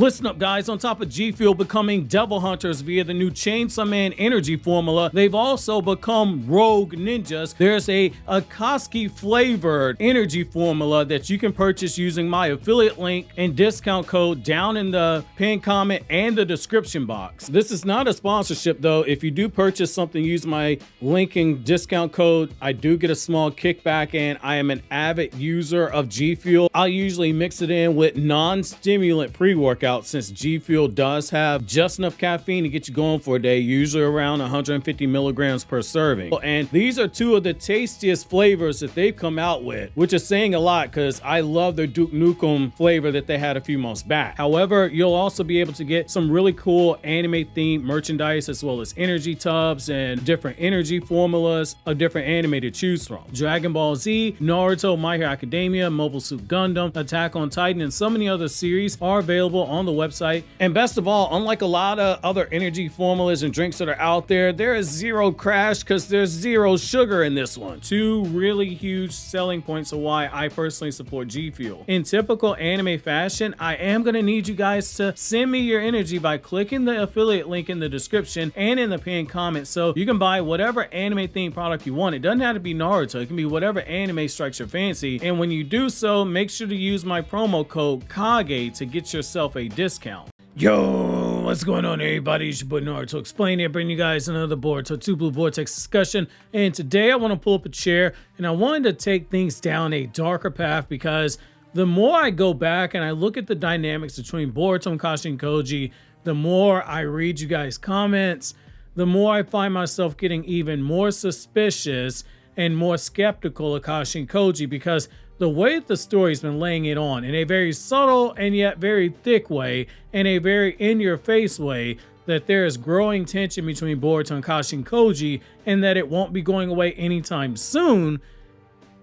Listen up, guys. On top of Gfuel becoming devil hunters via the new Chainsaw Man energy formula, they've also become rogue ninjas. There's a Akatsuki flavored energy formula that you can purchase using my affiliate link and discount code down in the pinned comment and the description box. This is not a sponsorship though. If you do purchase something, use my link and discount code, I do get a small kickback, and I am an avid user of Gfuel. I'll usually mix it in with non-stimulant pre-workout, since Gfuel does have just enough caffeine to get you going for a day, usually around 150 milligrams per serving. And these are two of the tastiest flavors that they've come out with, which is saying a lot because I love their Duke Nukem flavor that they had a few months back. However, you'll also be able to get some really cool anime themed merchandise, as well as energy tubs and different energy formulas of different anime to choose from. Dragon Ball Z, Naruto, My Hero Academia, Mobile Suit Gundam, Attack on Titan, and so many other series are available on the website. And best of all, unlike a lot of other energy formulas and drinks that are out there, there is zero crash because there's zero sugar in this one. Two really huge selling points of why I personally support Gfuel. In typical anime fashion, I am going to need you guys to send me your energy by clicking the affiliate link in the description and in the pinned comment, so you can buy whatever anime themed product you want. It doesn't have to be Naruto, it can be whatever anime strikes your fancy. And when you do so, make sure to use my promo code KAGE to get yourself a discount. Yo, what's going on, everybody? It's your boy Naruto Explain here, bringing you guys another Boruto 2 Blue Vortex discussion. And today I want to pull up a chair and I wanted to take things down a darker path, because the more I go back and I look at the dynamics between Boruto and Kashin Koji, the more I read you guys' comments, the more I find myself getting even more suspicious and more skeptical of Kashin Koji, because the way that the story's been laying it on in a very subtle and yet very thick way, in a very in-your-face way, that there is growing tension between Boruto and Kashin Koji, and that it won't be going away anytime soon.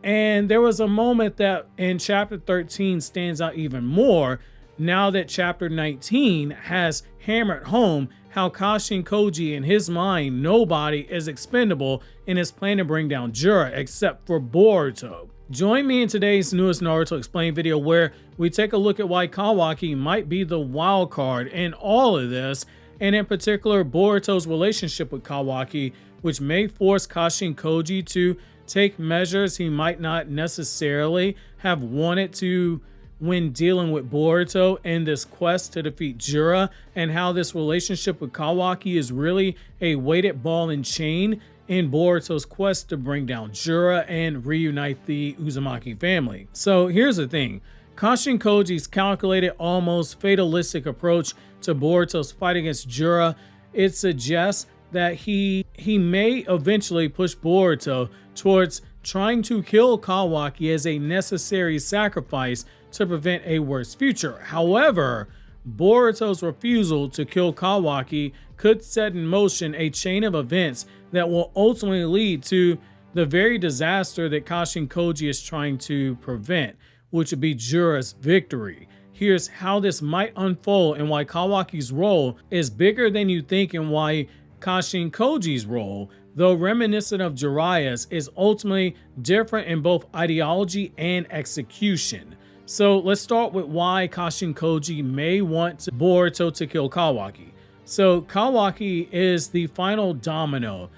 And there was a moment that in chapter 13 stands out even more, now that chapter 19 has hammered home how Kashin Koji, in his mind, nobody is expendable in his plan to bring down Jiraiya except for Boruto. Join me in today's newest Naruto Explained video, where we take a look at why Kawaki might be the wild card in all of this, and in particular Boruto's relationship with Kawaki, which may force Kashin Koji to take measures he might not necessarily have wanted to when dealing with Boruto in this quest to defeat Jiraiya, and how this relationship with Kawaki is really a weighted ball and chain in Boruto's quest to bring down Jiraiya and reunite the Uzumaki family. So here's the thing. Kashin Koji's calculated, almost fatalistic approach to Boruto's fight against Jiraiya, it suggests that he may eventually push Boruto towards trying to kill Kawaki as a necessary sacrifice to prevent a worse future. However, Boruto's refusal to kill Kawaki could set in motion a chain of events that will ultimately lead to the very disaster that Kashin Koji is trying to prevent, which would be Jiraiya's victory. Here's how this might unfold, and why Kawaki's role is bigger than you think, and why Kashin Koji's role, though reminiscent of Jiraiya's, is ultimately different in both ideology and execution. So let's start with why Kashin Koji may want Boruto to kill Kawaki. So Kawaki is the final domino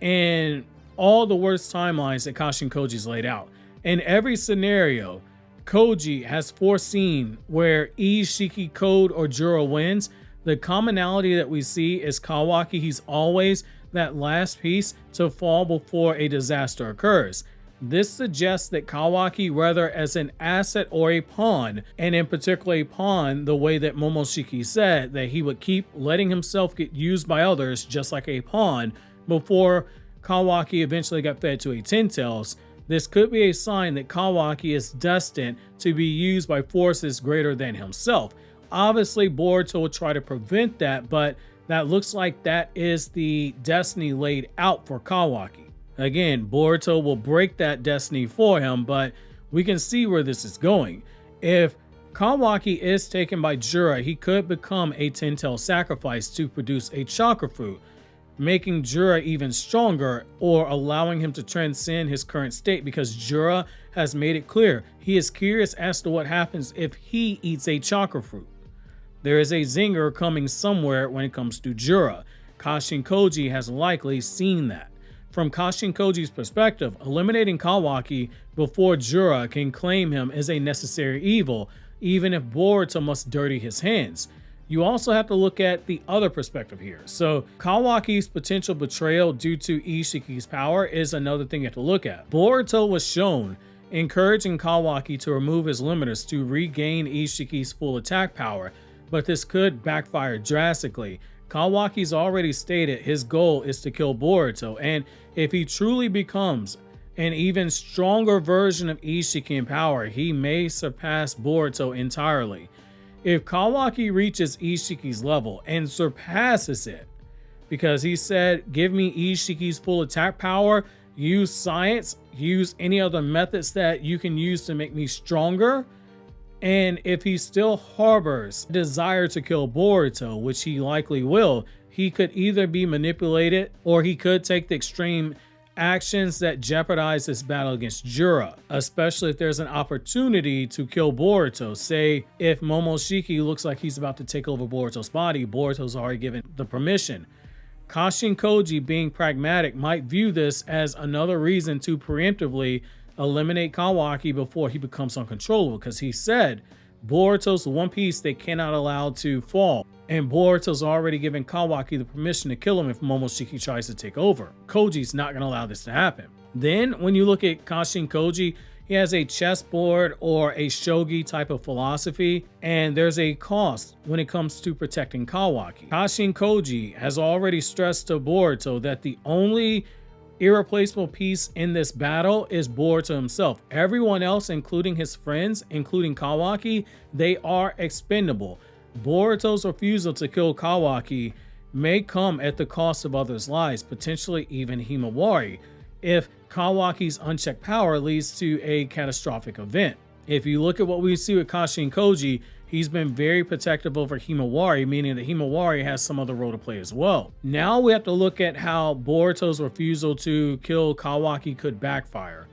in all the worst timelines that Kashin Koji's laid out. In every scenario, Koji has foreseen where E, Shiki, Code, or Jiraiya wins. The commonality that we see is Kawaki, he's always that last piece to fall before a disaster occurs. This suggests that Kawaki, whether as an asset or a pawn, and in particular a pawn, the way that Momoshiki said that he would keep letting himself get used by others just like a pawn before Kawaki eventually got fed to a Ten-Tails, this could be a sign that Kawaki is destined to be used by forces greater than himself. Obviously, Boruto will try to prevent that, but that looks like that is the destiny laid out for Kawaki. Again, Boruto will break that destiny for him, but we can see where this is going. If Kawaki is taken by Jiraiya, he could become a Ten-Tail sacrifice to produce a chakra fruit, making Jiraiya even stronger, or allowing him to transcend his current state, because Jiraiya has made it clear he is curious as to what happens if he eats a chakra fruit. There is a zinger coming somewhere when it comes to Jura. Kashin Koji has likely seen that. From Kashin Koji's perspective, eliminating Kawaki before Jura can claim him is a necessary evil, even if Boruto must dirty his hands. You also have to look at the other perspective here. So Kawaki's potential betrayal due to Ishiki's power is another thing you have to look at. Boruto was shown encouraging Kawaki to remove his limiters to regain Ishiki's full attack power, but this could backfire drastically. Kawaki's already stated his goal is to kill Boruto, and if he truly becomes an even stronger version of Ishiki in power, he may surpass Boruto entirely. If Kawaki reaches Ishiki's level and surpasses it, because he said, give me Ishiki's full attack power, use science, use any other methods that you can use to make me stronger, and if he still harbors desire to kill Boruto, which he likely will, he could either be manipulated or he could take the extreme actions that jeopardize this battle against Jura, especially if there's an opportunity to kill Boruto. Say if Momoshiki looks like he's about to take over Boruto's body, Boruto's already given the permission. Kashin Koji, being pragmatic, might view this as another reason to preemptively eliminate Kawaki before he becomes uncontrollable, because he said Boruto's the one piece they cannot allow to fall, and Boruto's already given Kawaki the permission to kill him if Momoshiki tries to take over. Koji's not going to allow this to happen. Then when you look at Kashin Koji, he has a chessboard or a shogi type of philosophy, and there's a cost when it comes to protecting Kawaki. Kashin Koji has already stressed to Boruto that the only irreplaceable piece in this battle is Boruto himself. Everyone else, including his friends, including Kawaki, they are expendable. Boruto's refusal to kill Kawaki may come at the cost of others' lives, potentially even Himawari, if Kawaki's unchecked power leads to a catastrophic event. If you look at what we see with Kashin Koji, he's been very protective over Himawari, meaning that Himawari has some other role to play as well. Now we have to look at how Boruto's refusal to kill Kawaki could backfire.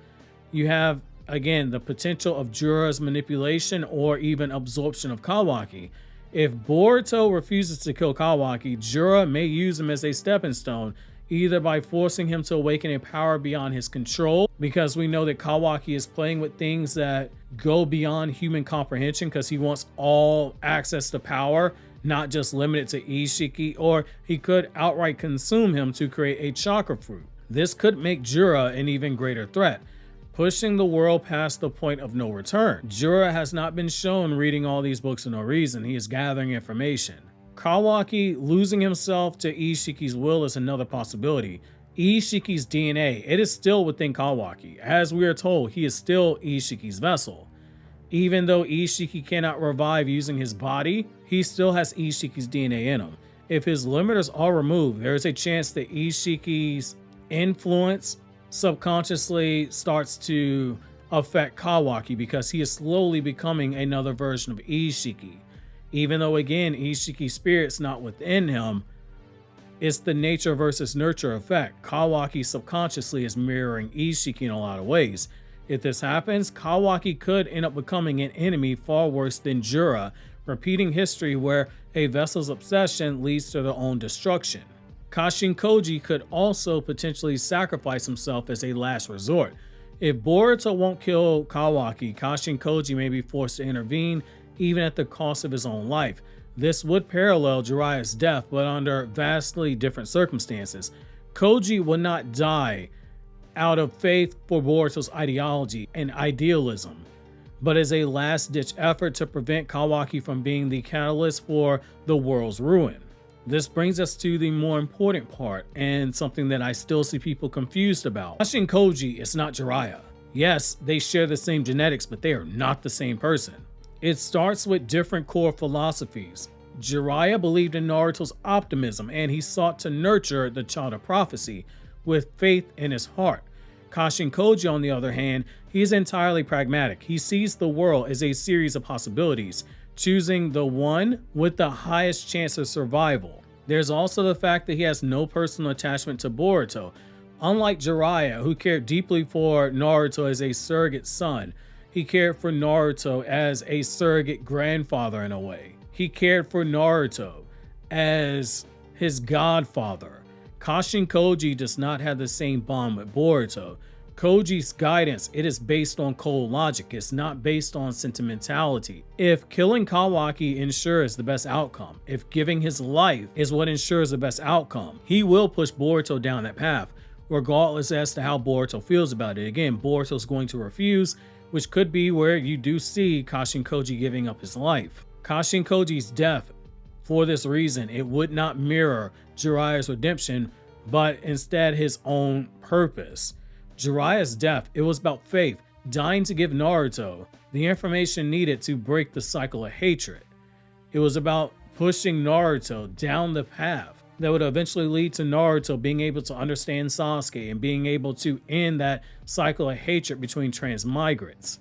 You have, again, the potential of Jura's manipulation or even absorption of Kawaki. If Boruto refuses to kill Kawaki, Jura may use him as a stepping stone, either by forcing him to awaken a power beyond his control, because we know that Kawaki is playing with things that go beyond human comprehension because he wants all access to power, not just limited to Ishiki, or he could outright consume him to create a chakra fruit. This could make Jura an even greater threat, pushing the world past the point of no return. Jura has not been shown reading all these books for no reason. He is gathering information. Kawaki losing himself to Ishiki's will is another possibility. Ishiki's DNA, it is still within Kawaki. As we are told, he is still Ishiki's vessel. Even though Ishiki cannot revive using his body, he still has Ishiki's DNA in him. If his limiters are removed, there is a chance that Ishiki's influence subconsciously starts to affect Kawaki because he is slowly becoming another version of Ishiki. Even though, again, Ishiki's spirit's not within him, it's the nature versus nurture effect. Kawaki subconsciously is mirroring Ishiki in a lot of ways. If this happens, Kawaki could end up becoming an enemy far worse than Jura, repeating history where a vessel's obsession leads to their own destruction. Kashin Koji could also potentially sacrifice himself as a last resort. If Boruto won't kill Kawaki, Kashin Koji may be forced to intervene, even at the cost of his own life. This would parallel Jiraiya's death, but under vastly different circumstances. Koji would not die out of faith for Boruto's ideology and idealism, but as a last-ditch effort to prevent Kawaki from being the catalyst for the world's ruin. This brings us to the more important part, and something that I still see people confused about. Kashin Koji is not Jiraiya. Yes, they share the same genetics, but they are not the same person. It starts with different core philosophies. Jiraiya believed in Naruto's optimism, and he sought to nurture the child of prophecy with faith in his heart. Kashin Koji, on the other hand, he is entirely pragmatic. He sees the world as a series of possibilities, choosing the one with the highest chance of survival. There's also the fact that he has no personal attachment to Boruto. Unlike Jiraiya, who cared deeply for Naruto as a surrogate son, he cared for Naruto as a surrogate grandfather in a way. He cared for Naruto as his godfather. Kashin Koji does not have the same bond with Boruto. Koji's guidance, it is based on cold logic. It's not based on sentimentality. If killing Kawaki ensures the best outcome, if giving his life is what ensures the best outcome, he will push Boruto down that path, regardless as to how Boruto feels about it. Again, Boruto's going to refuse, which could be where you do see Kashin Koji giving up his life. Kashin Koji's death, for this reason, it would not mirror Jiraiya's redemption, but instead his own purpose. Jiraiya's death, it was about faith, dying to give Naruto the information needed to break the cycle of hatred. It was about pushing Naruto down the path that would eventually lead to Naruto being able to understand Sasuke and being able to end that cycle of hatred between transmigrants.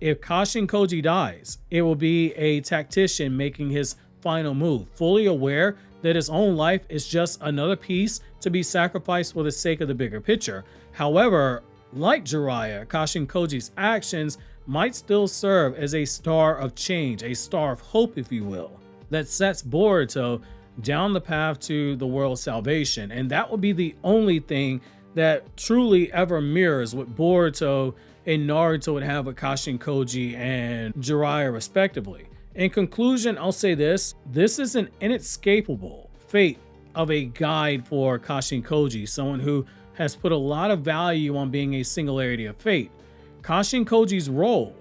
If Kashin Koji dies, it will be a tactician making his final move, fully aware that his own life is just another piece to be sacrificed for the sake of the bigger picture. However, like Jiraiya, Kashin Koji's actions might still serve as a star of change, a star of hope, if you will, that sets Boruto down the path to the world's salvation. And that would be the only thing that truly ever mirrors what Boruto and Naruto would have with Kashin Koji and Jiraiya respectively. In conclusion, I'll say this is an inescapable fate of a guide for Kashin Koji, someone who has put a lot of value on being a singularity of fate. Kashin Koji's role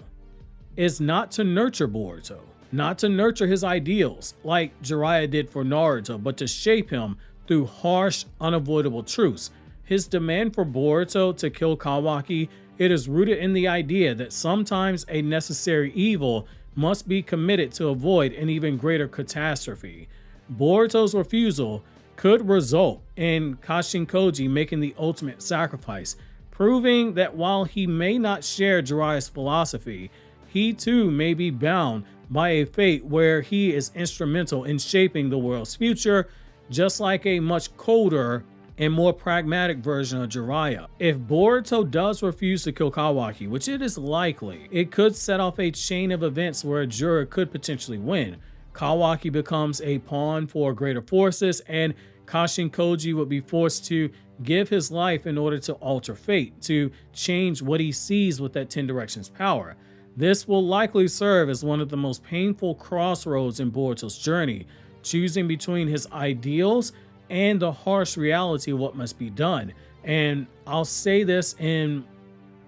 is not to nurture Boruto, not to nurture his ideals like Jiraiya did for Naruto, but to shape him through harsh, unavoidable truths. His demand for Boruto to kill Kawaki, it is rooted in the idea that sometimes a necessary evil must be committed to avoid an even greater catastrophe. Boruto's refusal could result in Kashin Koji making the ultimate sacrifice, proving that while he may not share Jiraiya's philosophy, he too may be bound by a fate where he is instrumental in shaping the world's future, just like a much colder and more pragmatic version of Jiraiya. If Boruto does refuse to kill Kawaki, which it is likely, it could set off a chain of events where Jiraiya could potentially win. Kawaki becomes a pawn for greater forces, and Kashin Koji would be forced to give his life in order to alter fate, to change what he sees with that 10 Directions power. This will likely serve as one of the most painful crossroads in Boruto's journey, choosing between his ideals and the harsh reality of what must be done. And I'll say this in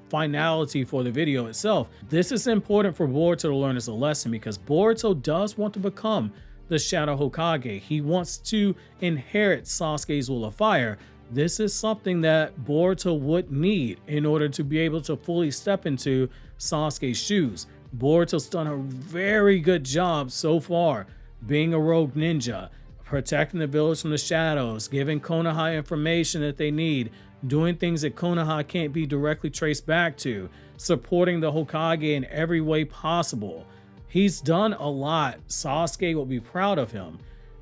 finality for the video itself. This is important for Boruto to learn as a lesson, because Boruto does want to become the Shadow Hokage. He wants to inherit Sasuke's Will of Fire. This is something that Boruto would need in order to be able to fully step into Sasuke's shoes. Boruto's done a very good job so far being a rogue ninja, protecting the village from the shadows, giving Konoha information that they need, doing things that Konoha can't be directly traced back to, supporting the Hokage in every way possible. He's done a lot. Sasuke will be proud of him.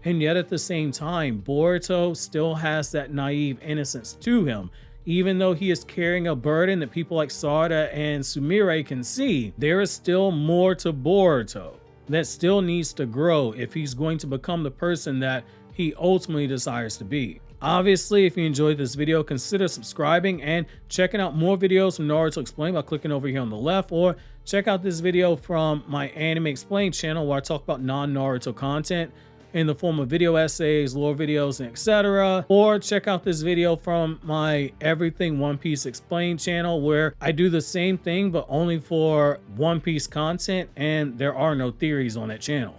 And yet at the same time, Boruto still has that naive innocence to him. Even though he is carrying a burden that people like Sarada and Sumire can see, there is still more to Boruto that still needs to grow if he's going to become the person that he ultimately desires to be. Obviously, if you enjoyed this video, consider subscribing and checking out more videos from Naruto Explained by clicking over here on the left, or check out this video from my Anime Explained channel where I talk about non-Naruto content in the form of video essays, lore videos, and etc. Or check out this video from my Everything One Piece Explained channel where I do the same thing but only for One Piece content, and there are no theories on that channel.